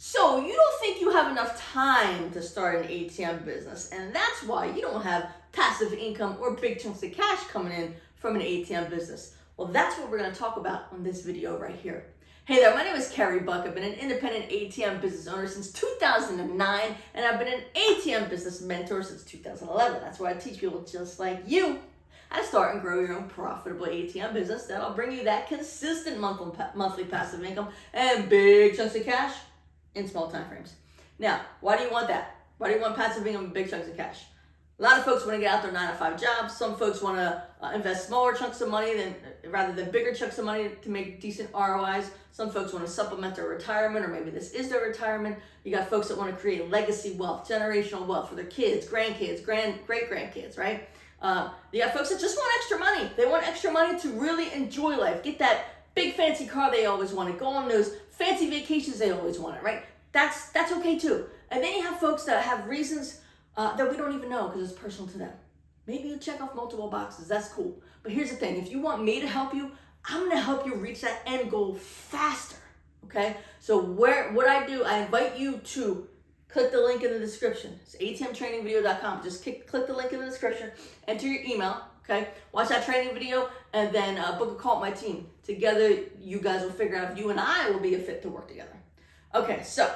So you don't think you have enough time to start an ATM business, and that's why you don't have passive income or big chunks of cash coming in from an ATM business. Well, that's what we're going to talk about on this video right here. Hey there, my name is Carey Buck. I've been an independent ATM business owner since 2009, and I've been an ATM business mentor since 2011. That's where I teach people just like you how to start and grow your own profitable ATM business that'll bring you that consistent monthly passive income and big chunks of cash in small time frames. Now, why do you want that? Why do you want passive income and big chunks of cash? A lot of folks want to get out their 9-to-5 jobs. Some folks want to invest smaller chunks of money rather than bigger chunks of money to make decent ROIs. Some folks want to supplement their retirement, or maybe this is their retirement. You got folks that want to create legacy wealth, generational wealth for their kids, grandkids, great-grandkids, right? You got folks that just want extra money. They want extra money to really enjoy life, get that big fancy car they always wanted, go on those fancy vacations they always wanted, right? That's okay too. And then you have folks that have reasons that we don't even know because it's personal to them. Maybe you check off multiple boxes, that's cool. But here's the thing, if you want me to help you, I'm gonna help you reach that end goal faster, okay? So what I do, I invite you to click the link in the description. It's atmtrainingvideo.com. Just click the link in the description, enter your email, okay? Watch that training video, and then book a call with my team. Together, you guys will figure out if you and I will be a fit to work together. Okay, so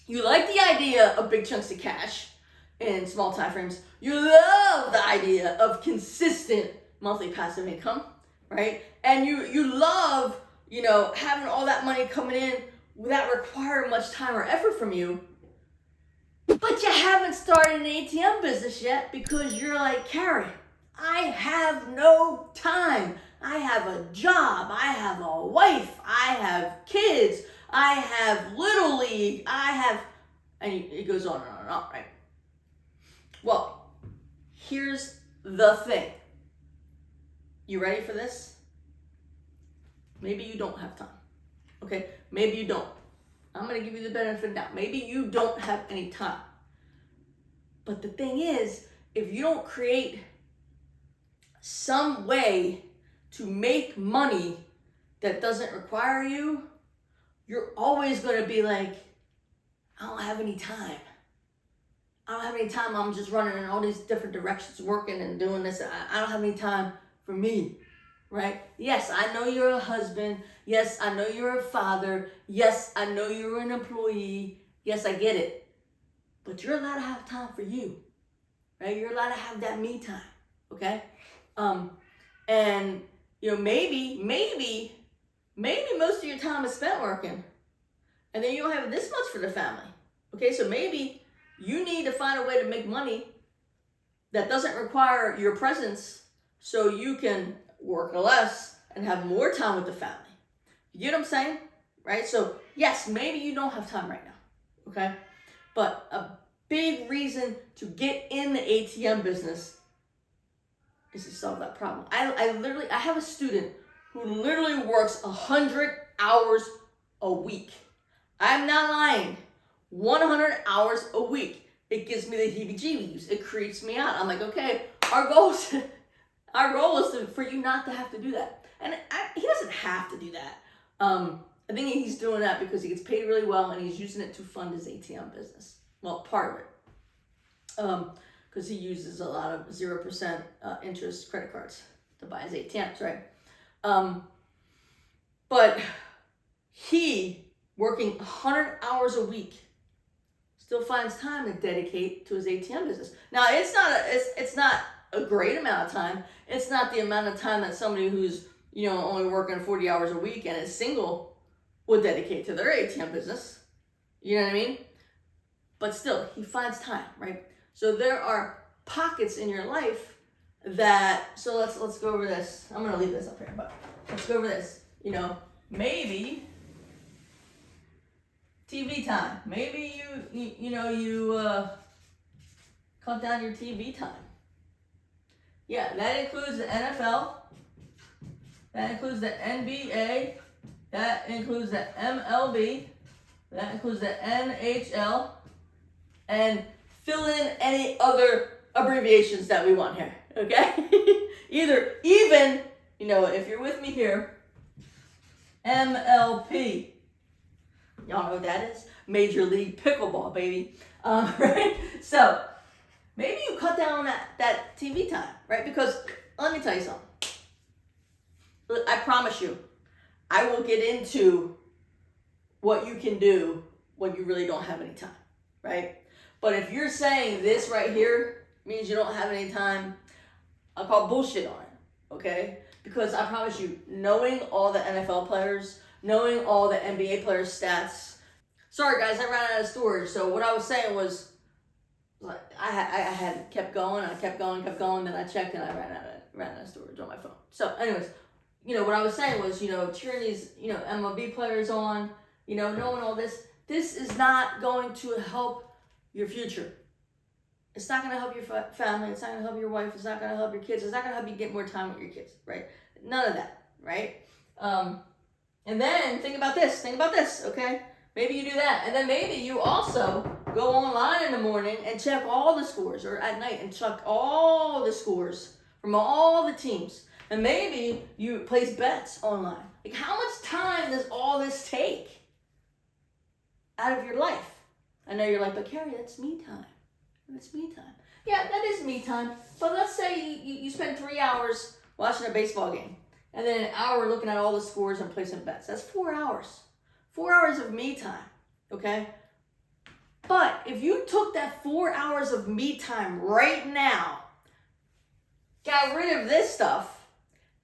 you like the idea of big chunks of cash in small time frames. You love the idea of consistent monthly passive income, right? And you love, having all that money coming in without requiring much time or effort from you. But you haven't started an ATM business yet because you're like, Carey, I have no time. I have a job. I have a wife. I have kids. I have Little League. And it goes on and on and on, right? Well, here's the thing. You ready for this? Maybe you don't have time. Okay, maybe you don't. I'm going to give you the benefit of the doubt. Maybe you don't have any time. But the thing is, if you don't create some way to make money that doesn't require you, you're always going to be like, I don't have any time. I don't have any time. I'm just running in all these different directions, working and doing this. I don't have any time for me, right? Yes, I know you're a husband. Yes, I know you're a father. Yes, I know you're an employee. Yes, I get it. But you're allowed to have time for you, right? You're allowed to have that me time, okay? And, maybe most of your time is spent working, and then you don't have this much for the family, okay? So maybe you need to find a way to make money that doesn't require your presence so you can work less and have more time with the family. You get what I'm saying? Right? So yes, maybe you don't have time right now, okay? But a big reason to get in the ATM business is to solve that problem. I have a student who literally works 100 hours a week. I'm not lying. 100 hours a week. It gives me the heebie-jeebies. It creeps me out. I'm like, okay, our goal is for you not to have to do that. And he doesn't have to do that. I think he's doing that because he gets paid really well and he's using it to fund his ATM business. Well, part of it. Because he uses a lot of 0% interest credit cards to buy his ATMs, right? But he, working 100 hours a week, still finds time to dedicate to his ATM business. Now, it's not a great amount of time. It's not the amount of time that somebody who's only working 40 hours a week and is single would dedicate to their ATM business. You know what I mean? But still, he finds time, right? So there are pockets in your life so let's go over this. I'm gonna leave this up here, but let's go over this. Maybe TV time. Maybe you cut down your TV time. Yeah, that includes the NFL. That includes the NBA. That includes the MLB. That includes the NHL. And fill in any other abbreviations that we want here, okay? Even, if you're with me here, MLP. Y'all know what that is? Major League Pickleball, baby. Right? So maybe you cut down on that TV time, right? Because let me tell you something. I promise you, I will get into what you can do when you really don't have any time, right? But if you're saying this right here means you don't have any time, I'll call bullshit on it, okay? Because I promise you, knowing all the NFL players, knowing all the NBA players' stats. Sorry guys, I ran out of storage. So what I was saying was, like, I had kept going, then I checked and I ran out of storage on my phone. So anyways, what I was saying was, cheering these, MLB players on, knowing all this is not going to help your future. It's not going to help your family. It's not going to help your wife. It's not going to help your kids. It's not going to help you get more time with your kids, right? None of that, right? And then think about this, okay? Maybe you do that. And then maybe you also go online in the morning and check all the scores, or at night and check all the scores from all the teams. And maybe you place bets online. Like, how much time does all this take out of your life? I know you're like, but Carey, that's me time. That's me time. Yeah, that is me time. But let's say you spend 3 hours watching a baseball game, and then an hour looking at all the scores and placing bets. That's 4 hours. 4 hours of me time, okay? But if you took that 4 hours of me time right now, got rid of this stuff,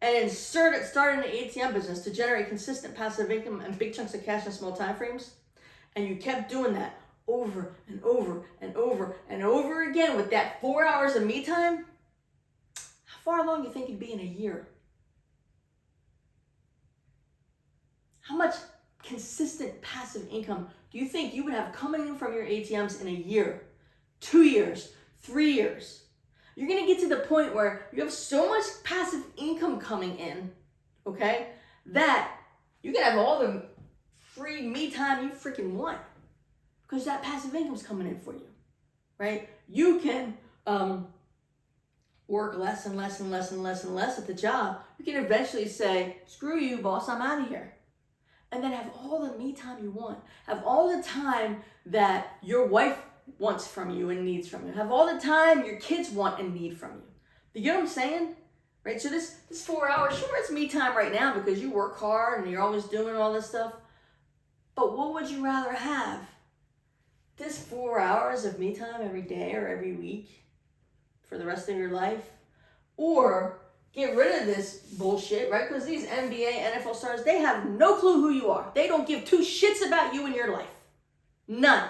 and started an ATM business to generate consistent passive income and big chunks of cash in small time frames, and you kept doing that over and over and over and over again with that 4 hours of me time, how far along do you think you'd be in a year? How much consistent passive income do you think you would have coming in from your ATMs in a year, 2 years, 3 years? You're going to get to the point where you have so much passive income coming in, okay, that you can have all the free me time you freaking want, because that passive income's coming in for you, right? You can work less and less and less and less and less at the job. You can eventually say, screw you, boss, I'm out of here. And then have all the me time you want. Have all the time that your wife wants from you and needs from you. Have all the time your kids want and need from you. You get what I'm saying? Right? So this 4 hours, sure, it's me time right now because you work hard and you're always doing all this stuff. But what would you rather have? This 4 hours of me time every day or every week for the rest of your life? Or get rid of this bullshit, right? Because these NBA, NFL stars, they have no clue who you are. They don't give two shits about you and your life. None.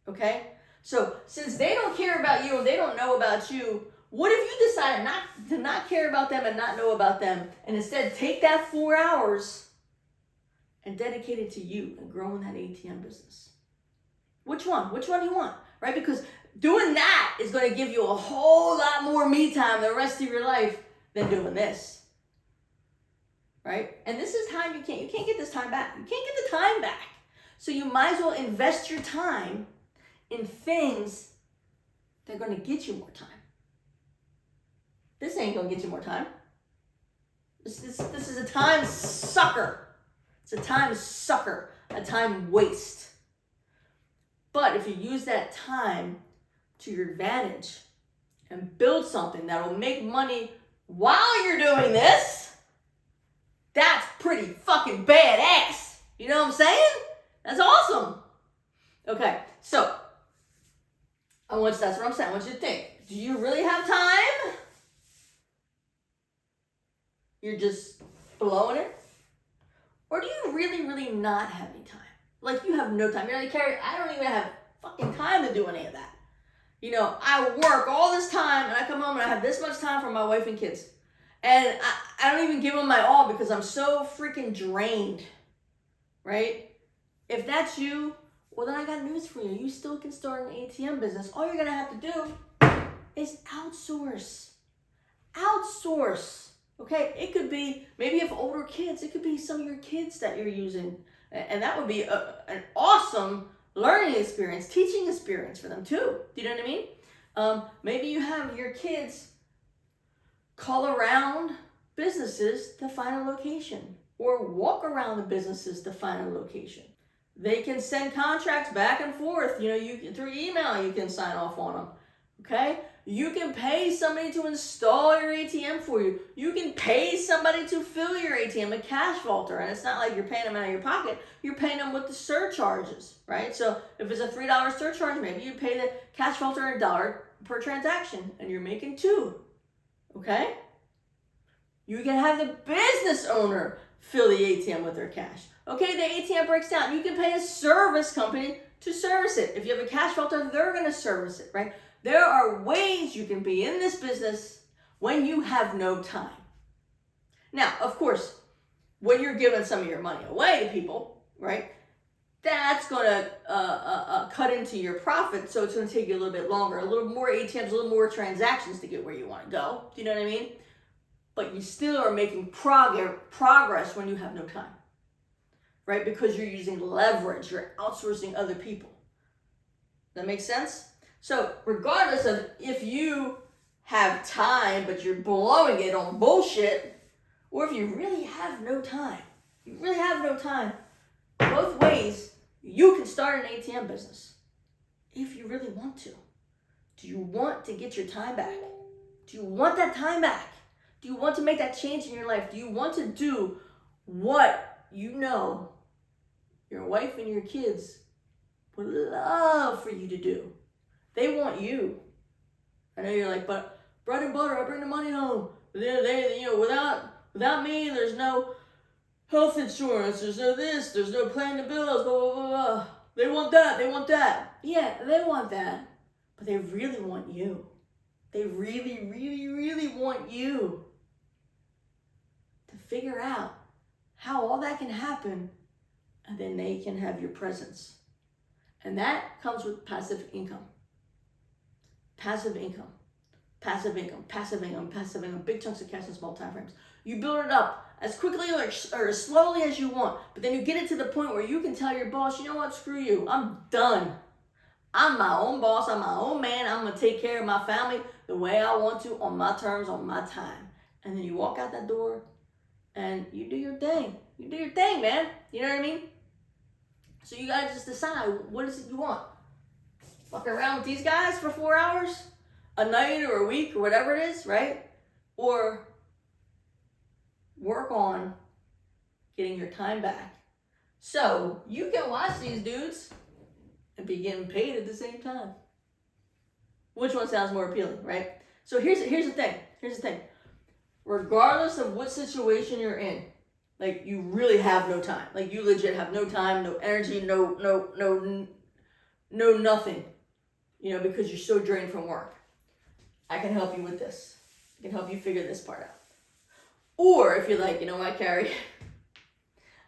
Okay? So since they don't care about you and they don't know about you, what if you decide to not care about them and not know about them, and instead take that 4 hours and dedicate it to you and growing that ATM business? Which one? Which one do you want? Right? Because doing that is going to give you a whole lot more me time the rest of your life than doing this. Right? And this is time you can't get this time back. You can't get the time back. So you might as well invest your time in things that are going to get you more time. This ain't going to get you more time. This is a time sucker. It's a time sucker, a time waste. But if you use that time to your advantage and build something that will make money while you're doing this, that's pretty fucking badass. You know what I'm saying? That's awesome. Okay, so that's what I'm saying. I want you to think. Do you really have time? You're just blowing it? Or do you really, really not have any time? Like, you have no time. You're like, Carey, I don't even have fucking time to do any of that. I work all this time and I come home and I have this much time for my wife and kids. And I don't even give them my all because I'm so freaking drained, right? If that's you, well, then I got news for you. You still can start an ATM business. All you're going to have to do is outsource. Outsource. Okay? It could be, maybe if older kids, it could be some of your kids that you're using. And that would be an awesome learning experience, teaching experience for them too. Do you know what I mean? Maybe you have your kids call around businesses to find a location, or walk around the businesses to find a location. They can send contracts back and forth. You can, through email, you can sign off on them. Okay? You can pay somebody to install your ATM for you. You can pay somebody to fill your ATM, a cash vaulter. And it's not like you're paying them out of your pocket. You're paying them with the surcharges, right? So if it's a $3 surcharge, maybe you pay the cash vaulter $1 per transaction and you're making $2. Okay? You can have the business owner fill the ATM with their cash. Okay, the ATM breaks down. You can pay a service company to service it. If you have a cash vaulter, they're going to service it, right? There are ways you can be in this business when you have no time. Now, of course, when you're giving some of your money away to people, right, that's going to cut into your profit, so it's going to take you a little bit longer, a little more ATMs, a little more transactions to get where you want to go. Do you know what I mean? But you still are making progress when you have no time, right? Because you're using leverage, you're outsourcing other people. That makes sense? So regardless of if you have time, but you're blowing it on bullshit, or if you really have no time, both ways, you can start an ATM business if you really want to. Do you want to get your time back? Do you want that time back? Do you want to make that change in your life? Do you want to do what you know your wife and your kids would love for you to do? They want you. I know you're like, but bread and butter, I bring the money home. Without me, there's no health insurance, there's no this, there's no paying the bills, blah, blah, blah, blah. They want that. Yeah, they want that. But they really want you. They really, really, really want you to figure out how all that can happen, and then they can have your presence. And that comes with passive income. Passive income, big chunks of cash in small time frames. You build it up as quickly or as slowly as you want, but then you get it to the point where you can tell your boss, you know what, screw you, I'm done. I'm my own boss, I'm my own man, I'm going to take care of my family the way I want to, on my terms, on my time. And then you walk out that door and you do your thing. You do your thing, man. You know what I mean? So you guys just decide, what is it you want? Fuck around with these guys for 4 hours a night or a week or whatever it is, right? Or work on getting your time back so you can watch these dudes and be getting paid at the same time. Which one sounds more appealing, right? So here's the thing. Regardless of what situation you're in, like you really have no time. Like you legit have no time, no energy, no nothing. Because you're so drained from work. I can help you with this. I can help you figure this part out. Or if you're like, you know what, Carey,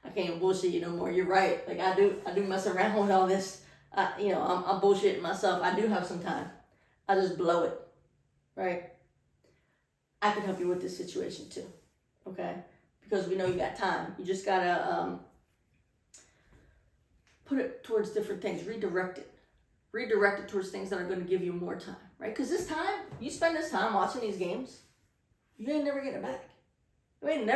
I can't bullshit you no more. You're right. Like I do mess around with all this. I'm bullshitting myself. I do have some time. I just blow it, right? I can help you with this situation too, okay? Because we know you got time. You just gotta put it towards different things. Redirect it towards things that are going to give you more time, right? Because you spend this time watching these games, you ain't never getting it back. You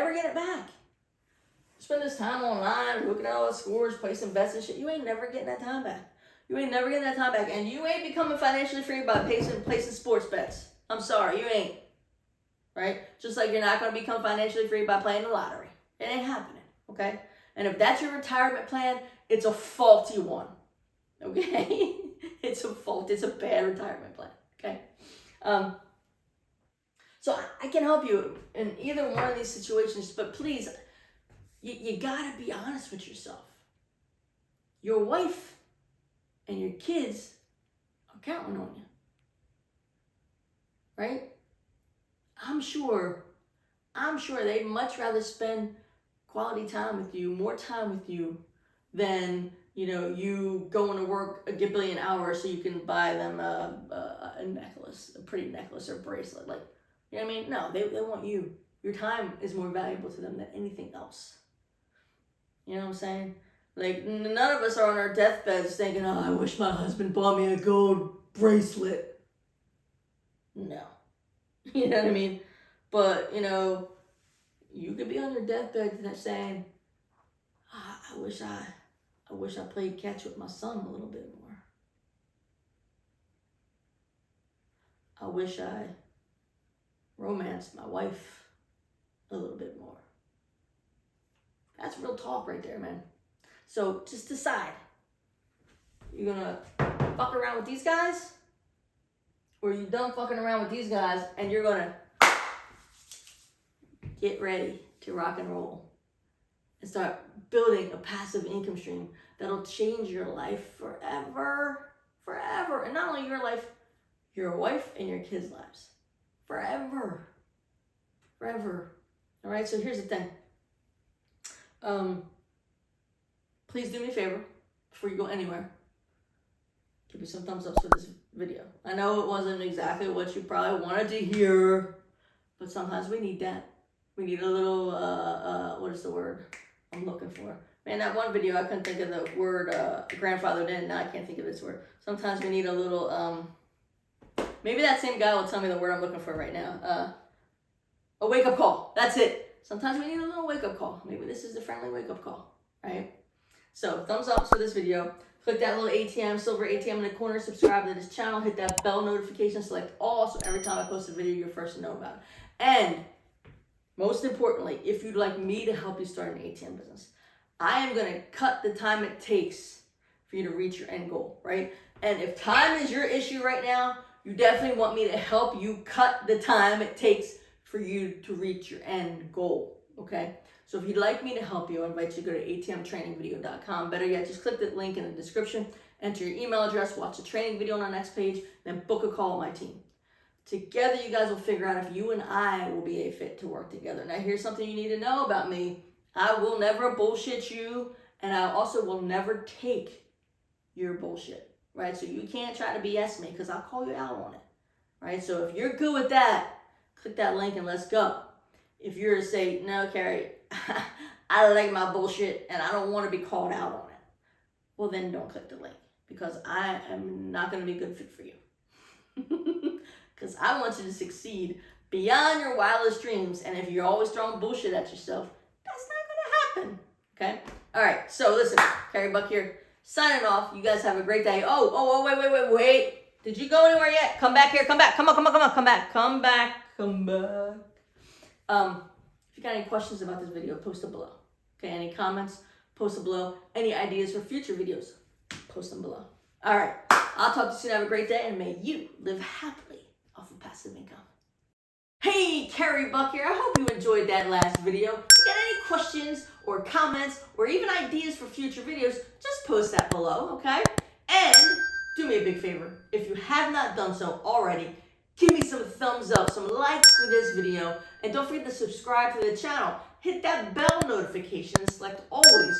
spend this time online, looking at all the scores, placing bets and shit, you ain't never getting that time back. And you ain't becoming financially free by placing sports bets. I'm sorry, you ain't. Right? Just like you're not going to become financially free by playing the lottery. It ain't happening, okay? And if that's your retirement plan, it's a faulty one, okay? It's a bad retirement plan, okay? So I can help you in either one of these situations, but please, you gotta be honest with yourself. Your wife and your kids are counting on you, right? I'm sure they'd much rather spend quality time with you, more time with you, than you going to work a billion hours so you can buy them a necklace, a pretty necklace or bracelet. Like, you know what I mean? No, they want you. Your time is more valuable to them than anything else. You know what I'm saying? Like, none of us are on our deathbeds thinking, oh, I wish my husband bought me a gold bracelet. No. You know what I mean? But, you could be on your deathbed saying, I wish I I wish I played catch with my son a little bit more. I wish I romanced my wife a little bit more. That's real talk right there, man. So just decide. You're gonna fuck around with these guys, or you done fucking around with these guys and you're gonna get ready to rock and roll and start building a passive income stream that'll change your life forever. Forever. And not only your life, your wife and your kids' lives. Forever. Forever. All right, so here's the thing. Please do me a favor before you go anywhere. Give me some thumbs up for this video. I know it wasn't exactly what you probably wanted to hear, but sometimes we need that. We need a little, what is the word I'm looking for? Man, that one video, I couldn't think of the word grandfathered in. Now I can't think of this word. Sometimes we need a little, maybe that same guy will tell me the word I'm looking for right now. A wake-up call. That's it. Sometimes we need a little wake-up call. Maybe this is the friendly wake-up call, right? So, thumbs up for this video. Click that little ATM, silver ATM in the corner. Subscribe to this channel. Hit that bell notification. Select all, so every time I post a video, you're first to know about it. And most importantly, if you'd like me to help you start an ATM business, I am going to cut the time it takes for you to reach your end goal, right? And if time is your issue right now, you definitely want me to help you cut the time it takes for you to reach your end goal, okay? So if you'd like me to help you, I invite you to go to atmtrainingvideo.com. Better yet, just click the link in the description, enter your email address, watch the training video on the next page, then book a call with my team. Together, you guys will figure out if you and I will be a fit to work together. Now, here's something you need to know about me. I will never bullshit you, and I also will never take your bullshit, right? So you can't try to BS me because I'll call you out on it, right? So if you're good with that, click that link and let's go. If you're to say, no, Carey, I like my bullshit and I don't want to be called out on it, well, then don't click the link because I am not going to be a good fit for you. Because I want you to succeed beyond your wildest dreams. And if you're always throwing bullshit at yourself, that's not going to happen. Okay? All right. So listen, Carey Buck here, signing off. You guys have a great day. Oh, wait. Did you go anywhere yet? Come back here. Come back. Come on. Come back. If you got any questions about this video, post them below. Okay? Any comments, post them below. Any ideas for future videos, post them below. All right. I'll talk to you soon. Have a great day, and may you live happily off of passive income. Hey, Carey Buck here. I hope you enjoyed that last video. If you got any questions or comments or even ideas for future videos, just post that below, okay? And do me a big favor. If you have not done so already, give me some thumbs up, some likes for this video, and don't forget to subscribe to the channel. Hit that bell notification and select always